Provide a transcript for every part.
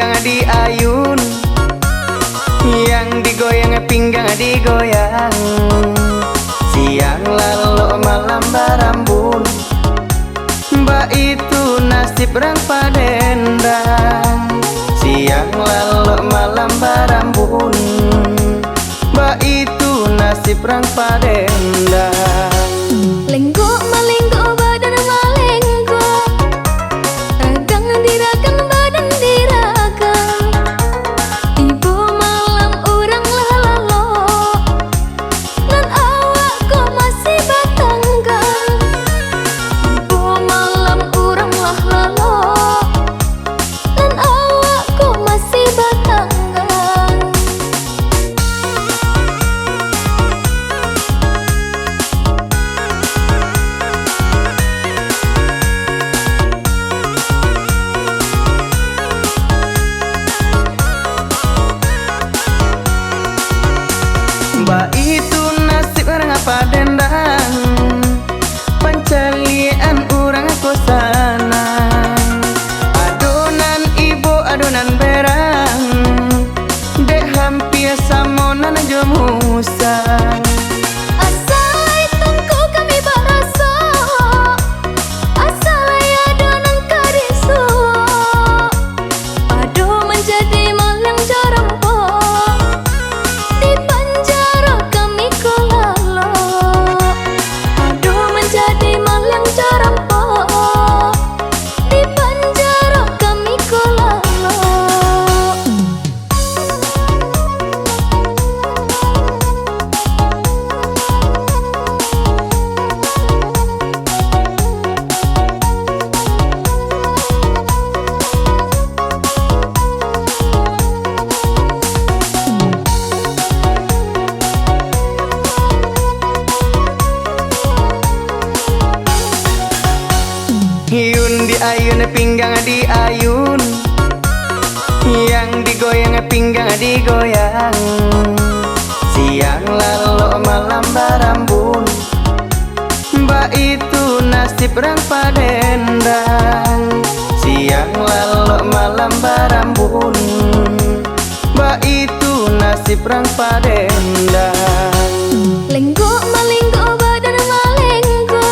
pinggang diayun, yang digoyang pinggang digoyang. Siang lalu malam barambun, mbak itu nasib rang padendang. Siang lalu malam barambun, mbak itu nasib rang padendang. Lenggo malenggo badan malenggo, ragang diragang badan diragang. Ibu malam orang lalalo, nan awak kok masih batanggang. Ibu malam orang lalalo, nan awak kok masih batanggang. Mbak itu nasib orang apa dendang, pencelian orang kosana. Adonan ibu adonan berang, dek hampir samonan jomusan. Asal tungku kami baraso, asal adonan kariso. Aduh menjadi malang jarempo, di penjara kami kolalo. Aduh menjadi malang jarempo, di penjara kami kolalo. Hiun diayun pinggang diayun, yang digoyang pinggang digoyang. Siang lalu malam barambun, mbak itu nasib rang padendang. Siang lalu malam barambun, mbak itu nasib rang padendang. Lenggo malenggo badan malenggo,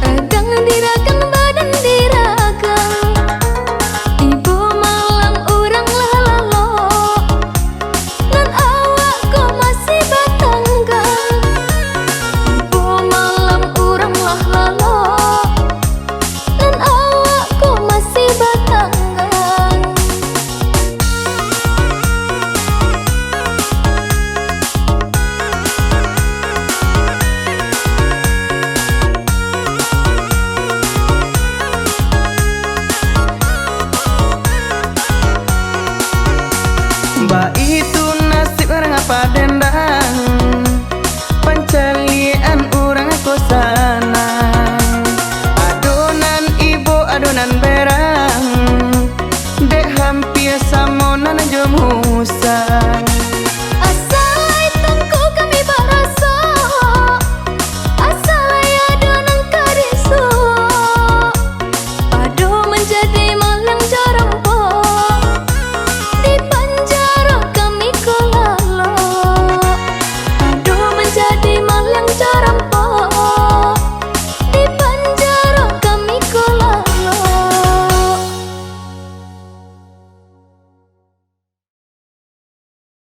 ragang diragang badan diragang. Ibu malam orang lalalo, nan awak kok masih batanggang. Ibu malam orang lalalo, nan awak kok masih batanggang. Mbak itu nasib orang apa dendang, pencelian orang kosana. Adonan ibu adonan berang, dek hampir samonan jomusan.